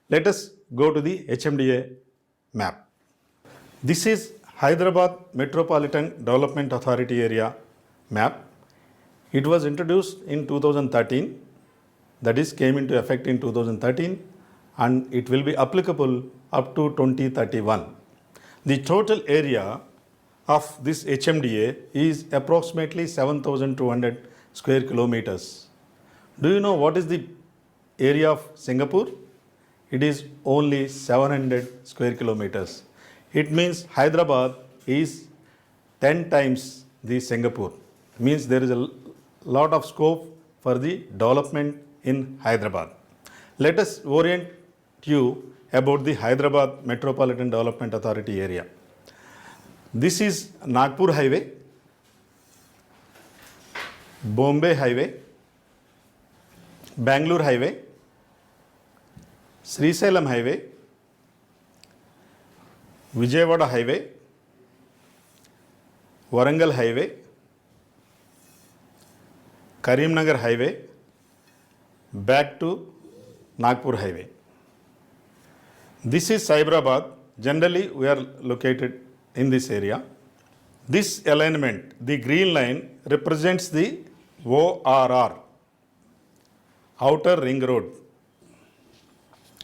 Let us go to the HMDA map. This is Hyderabad Metropolitan Development Authority area map. It was introduced in 2013, that is came into effect in 2013, and it will be applicable up to 2031. The total area of this HMDA is approximately 7,200 square kilometers. Do you know what is the area of Singapore? It is only 700 square kilometers. It means Hyderabad is 10 times the Singapore. Means there is a lot of scope for the development in Hyderabad. Let us orient you about the Hyderabad Metropolitan Development Authority area. This is Nagpur Highway, Bombay Highway, Bangalore Highway, Srisalem Highway, Vijayawada Highway, Warangal Highway, Karimnagar Highway, back to Nagpur Highway. This is Hyderabad. Generally, we are located in this area. This alignment, the green line, represents the ORR, Outer Ring Road,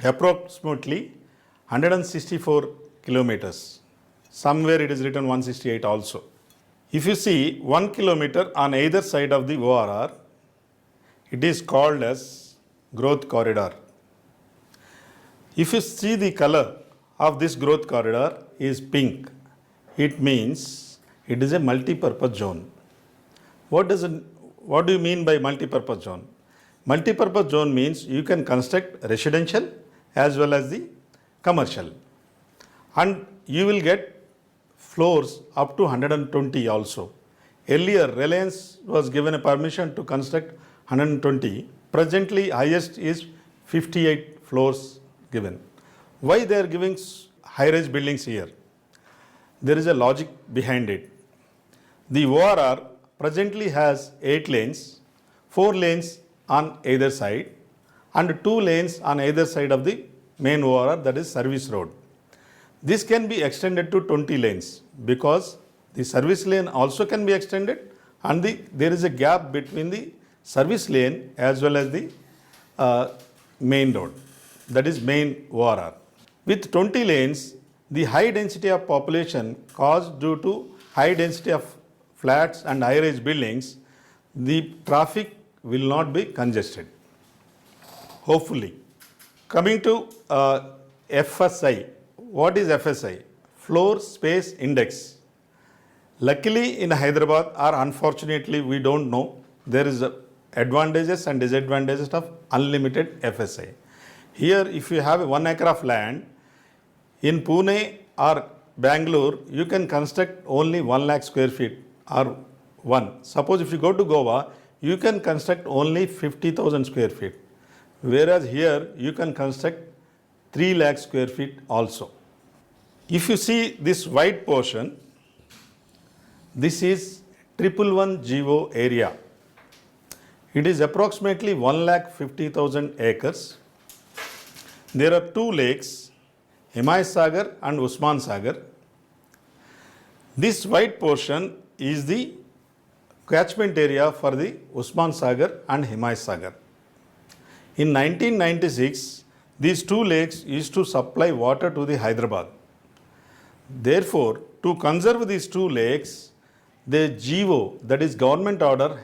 approximately 164 kilometers. Somewhere it is written 168 also. If you see 1 kilometer on either side of the ORR, it is called as growth corridor. If you see the color of this growth corridor is pink, it means it is a multi-purpose zone. What do you mean by multi-purpose zone? Multi-purpose zone means you can construct residential as well as the commercial, and you will get floors up to 120 also. Earlier, Reliance was given a permission to construct 120. Presently, highest is 58 floors given. Why they are giving high-rise buildings here? There is a logic behind it. The ORR presently has 8 lanes, 4 lanes on either side, and 2 lanes on either side of the main ORR, that is service road. This can be extended to 20 lanes because the service lane also can be extended, and there is a gap between the service lane as well as the main road, that is main ORR. With 20 lanes, the high density of population caused due to high density of flats and high-rise buildings, the traffic will not be congested, hopefully. Coming to FSI. What is FSI? Floor Space Index. Luckily in Hyderabad, or unfortunately we don't know, there is advantages and disadvantages of unlimited FSI. Here if you have 1 acre of land, in Pune or Bangalore, you can construct only 1 lakh square feet or 1. Suppose if you go to Goa, you can construct only 50,000 square feet. Whereas here you can construct 3 lakh square feet also. If you see this white portion, this is 111 GO area. It is approximately 1,50,000 acres. There are 2 lakes, Himayat Sagar and Usman Sagar. This white portion is the catchment area for the Usman Sagar and Himayat Sagar. In 1996, these 2 lakes used to supply water to the Hyderabad. Therefore, to conserve these 2 lakes, the GO, that is government order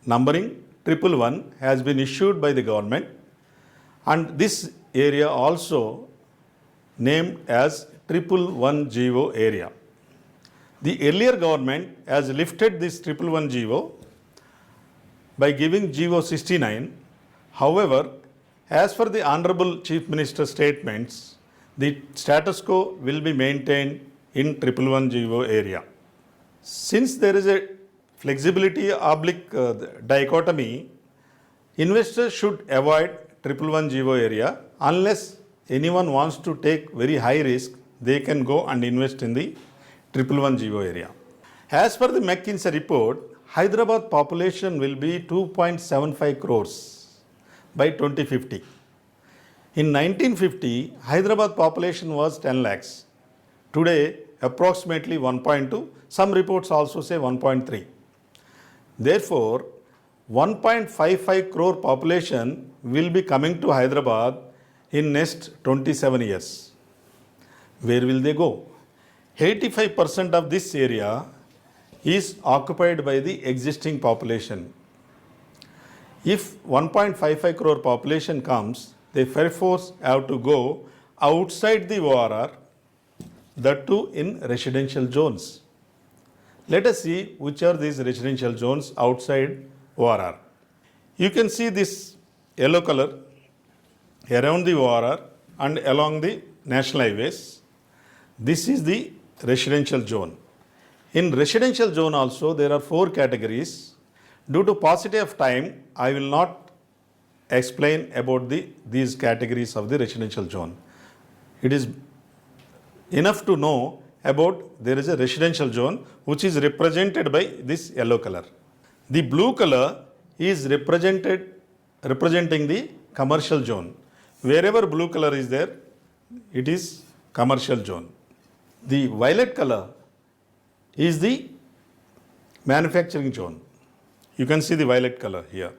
numbering 111, has been issued by the government, and this area also named as 111 GO area. The earlier government has lifted this 111 GO by giving GO 69. However, as per the Honorable Chief Minister's statements, the status quo will be maintained in 111 GO area. Since there is a flexibility oblique dichotomy, investors should avoid 111 GO area. Unless anyone wants to take very high risk, they can go and invest in the 111 GO area. As per the McKinsey report, Hyderabad population will be 2.75 crores by 2050. In 1950, Hyderabad population was 10 lakhs. Today, approximately 1.2. Some reports also say 1.3. Therefore, 1.55 crore population will be coming to Hyderabad in next 27 years. Where will they go? 85% of this area is occupied by the existing population. If 1.55 crore population comes, they perforce have to go outside the ORR, that too in residential zones. Let us see which are these residential zones outside ORR. You can see this yellow color around the ORR and along the national highways. This is the residential zone. In residential zone also there are 4 categories. Due to paucity of time, I will not explain about these categories of the residential zone. It is enough to know about there is a residential zone which is represented by this yellow color. The blue color is representing the commercial zone. Wherever blue color is there, it is commercial zone. The violet color is the manufacturing zone. You can see the violet color here.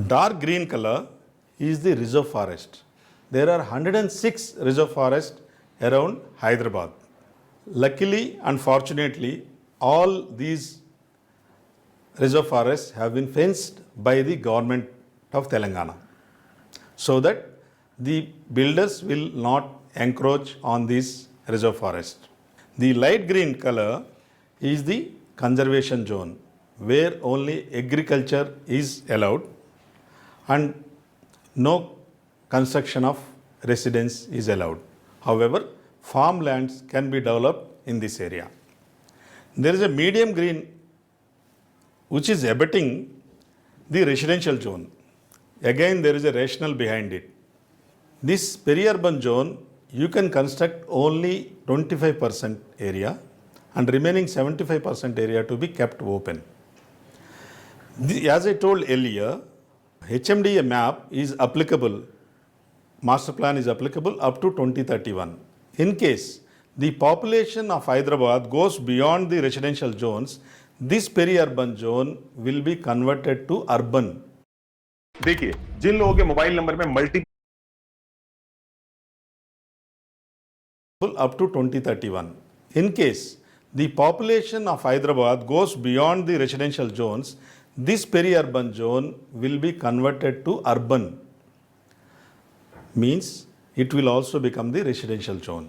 Dark green color is the reserve forest. There are 106 reserve forests around Hyderabad. Luckily and fortunately, all these reserve forests have been fenced by the government of Telangana, so that the builders will not encroach on these reserve forests. The light green color is the conservation zone, where only agriculture is allowed and no construction of residence is allowed. However, farmlands can be developed in this area. There is a medium green which is abutting the residential zone. Again, there is a rationale behind it. This peri-urban zone, you can construct only 25% area and remaining 75% area to be kept open. As I told earlier, HMDA map is applicable, master plan is applicable up to 2031. In case the population of Hyderabad goes beyond the residential zones, this peri-urban zone will be converted to urban. देखिए जिन लोगों के mobile number में multi up to 2031. In case the population of Hyderabad goes beyond the residential zones, this peri-urban zone will be converted to urban. Means it will also become the residential zone.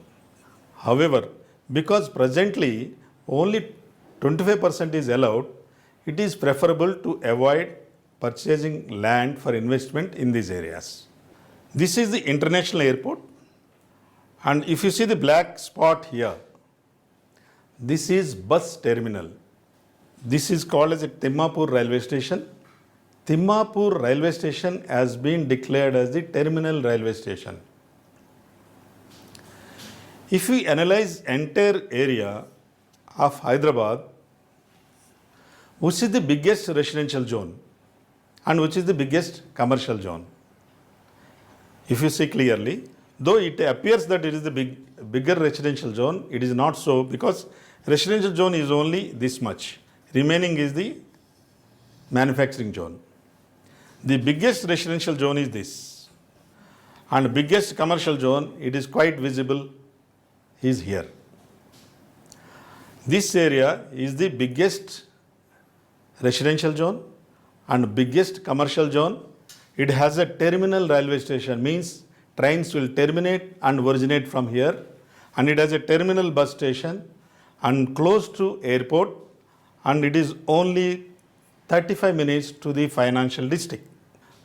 However, because presently only 25% is allowed, it is preferable to avoid purchasing land for investment in these areas. This is the international airport, and if you see the black spot here, this is bus terminal. This is called as a Timmapur railway station. Timmapur railway station has been declared as the terminal railway station. If we analyze entire area of Hyderabad, which is the biggest residential zone and which is the biggest commercial zone? If you see clearly, though it appears that it is the bigger residential zone, it is not so, because residential zone is only this much. Remaining is the manufacturing zone. The biggest residential zone is this, and biggest commercial zone, it is quite visible, is here. This area is the biggest residential zone and biggest commercial zone. It has a terminal railway station, means trains will terminate and originate from here, and it has a terminal bus station and close to airport, and it is only 35 minutes to the financial district.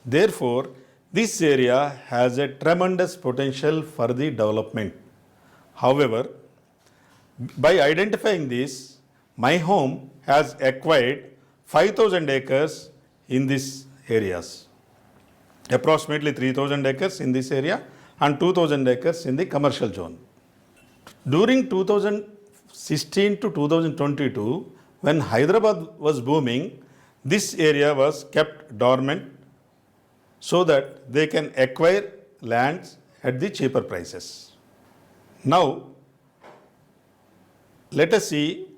Therefore, this area has a tremendous potential for the development. However, by identifying this, my home has acquired 5,000 acres in these areas. Approximately 3,000 acres in this area and 2,000 acres in the commercial zone. During 2016 to 2022, when Hyderabad was booming, this area was kept dormant so that they can acquire lands at the cheaper prices. Now, let us see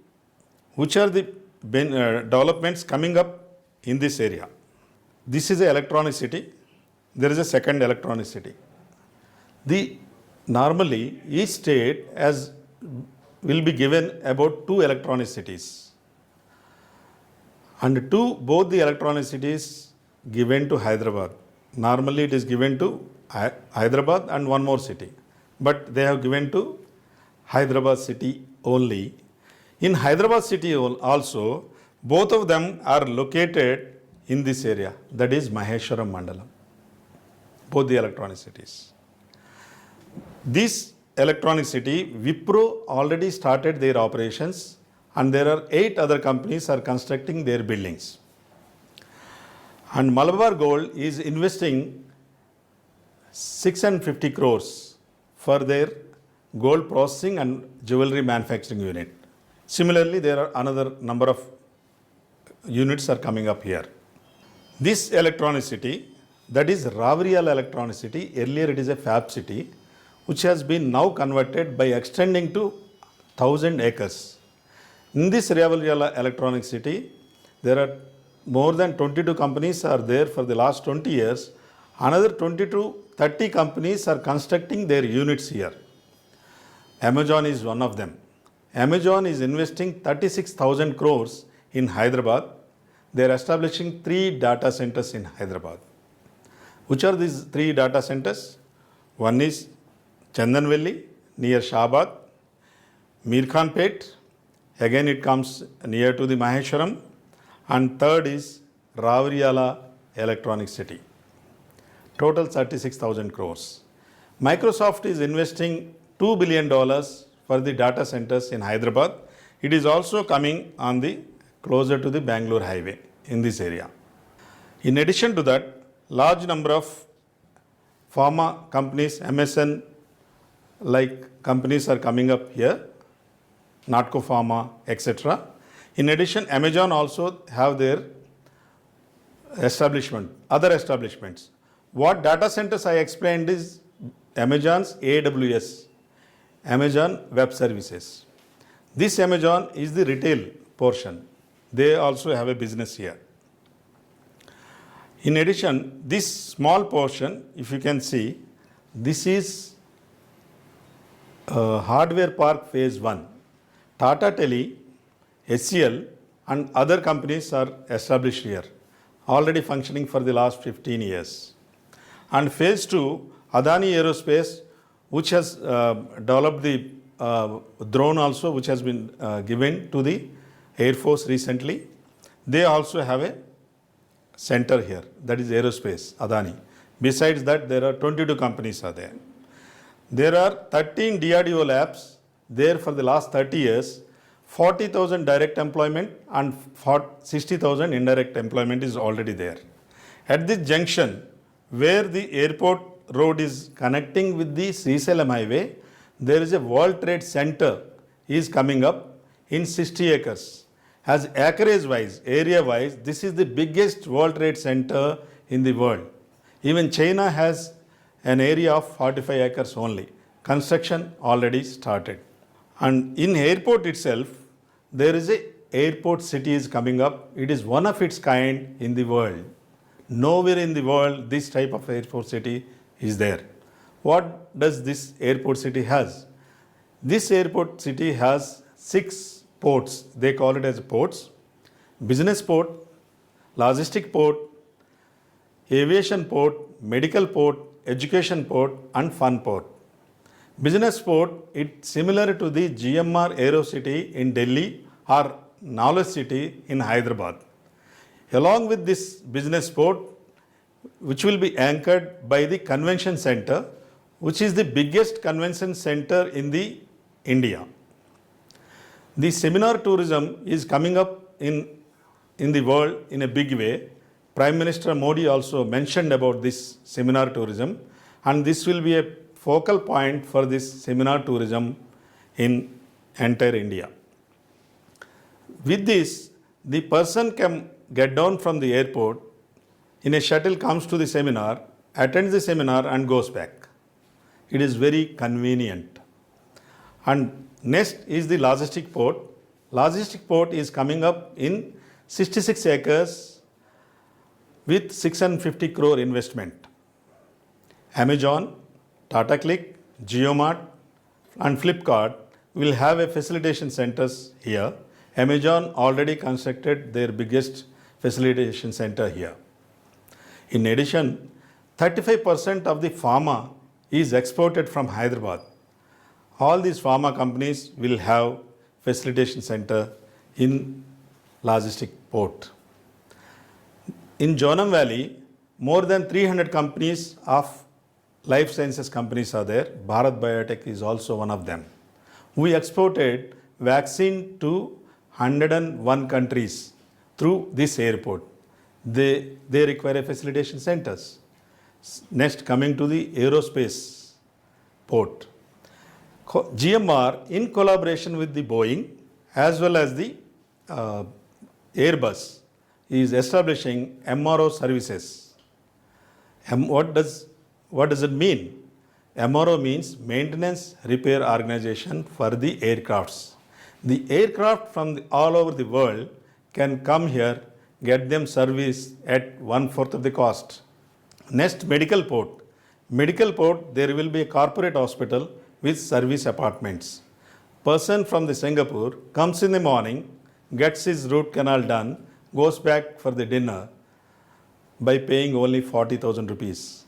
which are the developments coming up in this area. This is an electronic city. There is a second electronic city. Normally each state will be given about 2 electronic cities, and both the electronic cities given to Hyderabad. Normally it is given to Hyderabad and one more city, but they have given to Hyderabad city only. In Hyderabad city also, both of them are located in this area, that is Maheshwaram Mandalam, both the electronic cities. This electronic city, Wipro already started their operations, and there are 8 other companies are constructing their buildings. And Malabar Gold is investing 650 crores for their gold processing and jewelry manufacturing unit. Similarly, there are another number of units are coming up here. This electronic city, that is Ravrial Electronic City, earlier it is a fab city, which has been now converted by extending to 1,000 acres. In this Ravrial Electronic City, there are more than 22 companies are there for the last 20 years. Another 20 to 30 companies are constructing their units here. Amazon is one of them. Amazon is investing 36,000 crores in Hyderabad. They are establishing 3 data centers in Hyderabad. Which are these 3 data centers? One is Chandanvelli near Shahabad, Mirkhanpet, again it comes near to the Maheshwaram, and third is Ravriala Electronic City. Total 36,000 crores. Microsoft is investing $2 billion for the data centers in Hyderabad. It is also coming on the closer to the Bangalore highway in this area. In addition to that, large number of pharma companies, MSN like companies are coming up here, Natco Pharma, etc. In addition, Amazon also have their other establishments. What data centers I explained is Amazon's AWS, Amazon Web Services. This Amazon is the retail portion. They also have a business here. In addition, this small portion, if you can see, this is Hardware Park Phase 1. Tata Tele, HCL and other companies are established here, already functioning for the last 15 years. And Phase 2, Adani Aerospace, which has developed the drone also, which has been given to the Air Force recently. They also have a center here, that is aerospace, Adani. Besides that, there are 22 companies are there. There are 13 DRDO labs there for the last 30 years. 40,000 direct employment and 60,000 indirect employment is already there. At this junction, where the airport road is connecting with the Srisalem highway, there is a World Trade Center is coming up in 60 acres. As acreage wise, area wise, this is the biggest World Trade Center in the world. Even China has an area of 45 acres only. Construction already started. And in airport itself, there is a airport city is coming up. It is one of its kind in the world. Nowhere in the world this type of airport city is there. What does this airport city has? This airport city has 6 ports. They call it as ports. Business port, logistic port, aviation port, medical port, education port and fun port. Business port, it's similar to the GMR Aero City in Delhi or Knowledge City in Hyderabad. Along with this business port, which will be anchored by the convention center, which is the biggest convention center in the India. The seminar tourism is coming up in the world in a big way. Prime Minister Modi also mentioned about this seminar tourism, and this will be a focal point for this seminar tourism in entire India. With this, the person can get down from the airport in a shuttle comes to the seminar, attends the seminar and goes back. It is very convenient. And next is the logistic port. Logistic port is coming up in 66 acres with 650 crore investment. Amazon, Tata Click, JioMart and Flipkart will have a facilitation centers here. Amazon already constructed their biggest facilitation center here. In addition, 35% of the pharma is exported from Hyderabad. All these pharma companies will have facilitation center in logistic port. In Jonam Valley, more than 300 companies of life sciences companies are there. Bharat Biotech is also one of them. We exported vaccine to 101 countries through this airport. They require a facilitation centers. Next, coming to the aerospace port. GMR, in collaboration with the Boeing as well as the Airbus, is establishing MRO services. What does it mean? MRO means Maintenance Repair Organization for the aircrafts. The aircraft from all over the world can come here, get them service at 1/4 of the cost. Next, medical port. Medical port, there will be a corporate hospital with service apartments. Person from the Singapore comes in the morning, gets his root canal done, goes back for the dinner by paying only 40,000 rupees.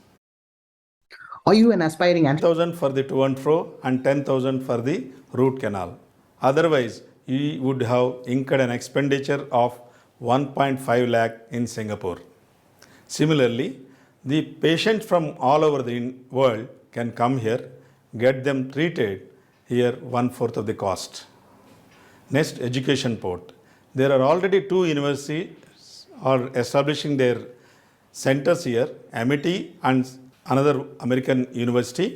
Are you an aspiring 10,000 for the to and fro and 10,000 for the root canal. Otherwise, you would have incurred an expenditure of 1.5 lakh in Singapore. Similarly, the patients from all over the world can come here, get them treated here 1/4 of the cost. Next, education port. There are already 2 universities are establishing their centers here, Amity and another American university,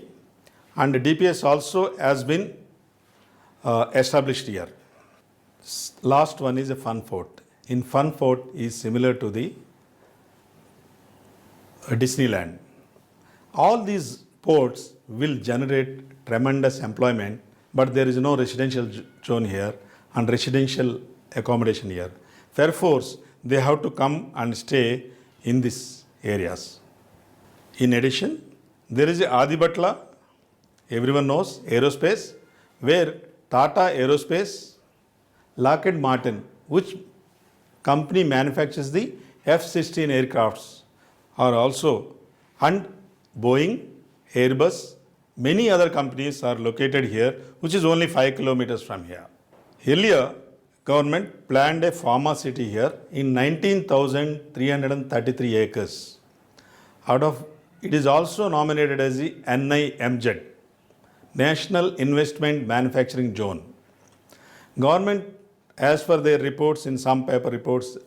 and DPS also has been established here. Last one is a fun fort. In fun fort is similar to the Disneyland. All these ports will generate tremendous employment, but there is no residential zone here and residential accommodation here. Therefore, they have to come and stay in these areas. In addition, there is Adibhatla, everyone knows, aerospace, where Tata Aerospace, Lockheed Martin, which company manufactures the F-16 aircrafts, are also, and Boeing, Airbus, many other companies are located here, which is only 5 kilometers from here. Earlier, government planned a pharma city here in 19,333 acres. Out of it is also nominated as the NIMZ, National Investment Manufacturing Zone. Government, as per their reports, in some paper reports,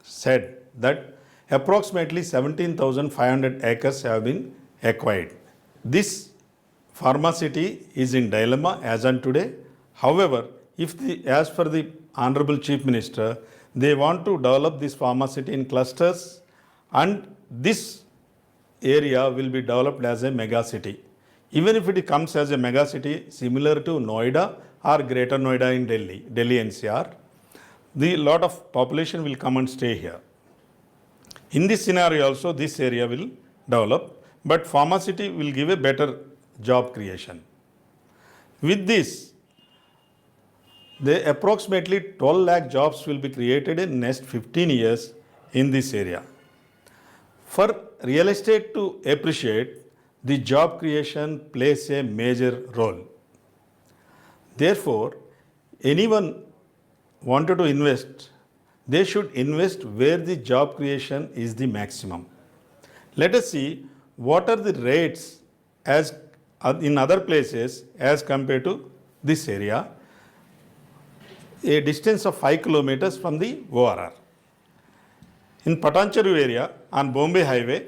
said that approximately 17,500 acres have been acquired. This pharma city is in dilemma as on today. However, as per the Honorable Chief Minister, they want to develop this pharma city in clusters, and this area will be developed as a mega city. Even if it comes as a mega city similar to Noida or Greater Noida in Delhi NCR, the lot of population will come and stay here. In this scenario also, this area will develop, but pharma city will give a better job creation. With this, approximately 12 lakh jobs will be created in next 15 years in this area. For real estate to appreciate, the job creation plays a major role. Therefore, anyone wanted to invest, they should invest where the job creation is the maximum. Let us see what are the rates as in other places as compared to this area, a distance of 5 kilometers from the ORR. In Patancheru area on Bombay Highway,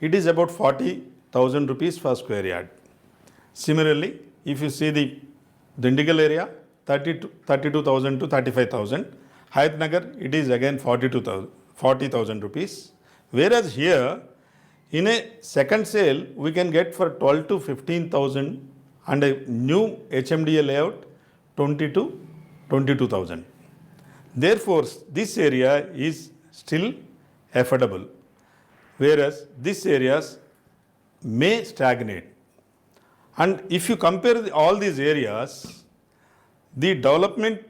it is about 40,000 rupees per square yard. Similarly, if you see the Dindigul area, 32,000 to 35,000. Hayat Nagar, it is again 40,000 rupees. Whereas here, in a second sale, we can get for 12 to 15,000 and a new HMDA layout 20 to 22,000. Therefore, this area is still affordable, whereas these areas may stagnate. And if you compare all these areas, the development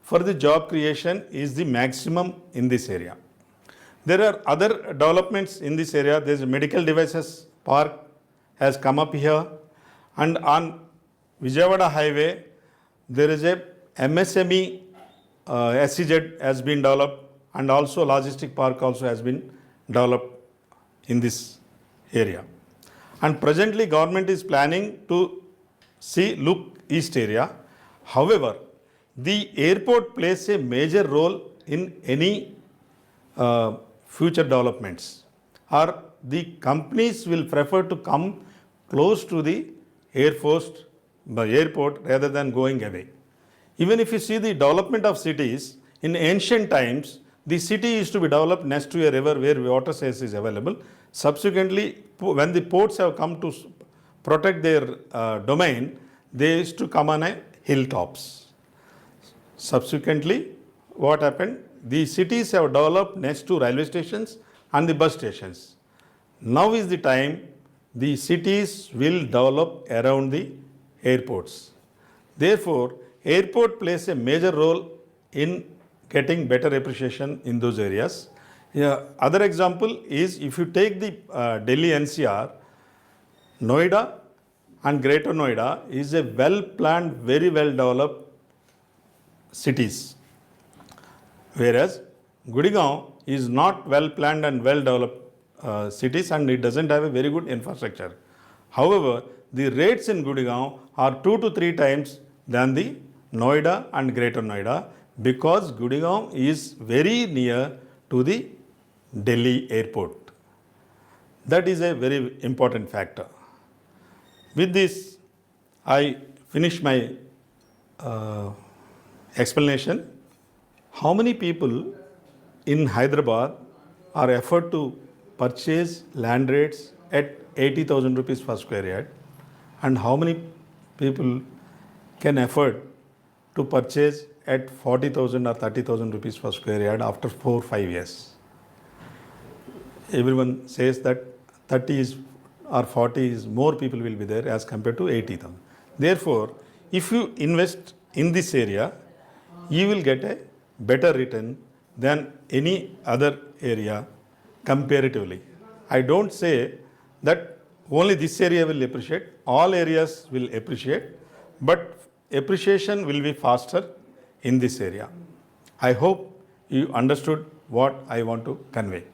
for the job creation is the maximum in this area. There are other developments in this area. There is a medical devices park has come up here, and on Vijayawada highway there is a MSME SEZ has been developed, and also logistic park also has been developed in this area. And presently government is planning to look east area. However, the airport plays a major role in any future developments, or the companies will prefer to come close to the airport rather than going away. Even if you see the development of cities, in ancient times, the city used to be developed next to a river where water source is available. Subsequently, when the ports have come to protect their domain, they used to come on a hilltops. Subsequently, what happened? The cities have developed next to railway stations and the bus stations. Now is the time the cities will develop around the airports. Therefore, airport plays a major role in getting better appreciation in those areas. Other example is if you take the Delhi NCR, Noida and Greater Noida is a well planned, very well developed cities. Whereas Gurgaon is not well planned and well developed cities, and it doesn't have a very good infrastructure. However, the rates in Gurgaon are 2 to 3 times than the Noida and Greater Noida, because Gurgaon is very near to the Delhi airport. That is a very important factor. With this, I finish my explanation. How many people in Hyderabad are afford to purchase land rates at 80,000 rupees per square yard, and how many people can afford to purchase at 40,000 or 30,000 rupees per square yard after 4 or 5 years? Everyone says that 30 is or 40 is more people will be there as compared to 80,000. Therefore, if you invest in this area, you will get a better return than any other area comparatively. I don't say that only this area will appreciate, all areas will appreciate, but appreciation will be faster in this area. I hope you understood what I want to convey.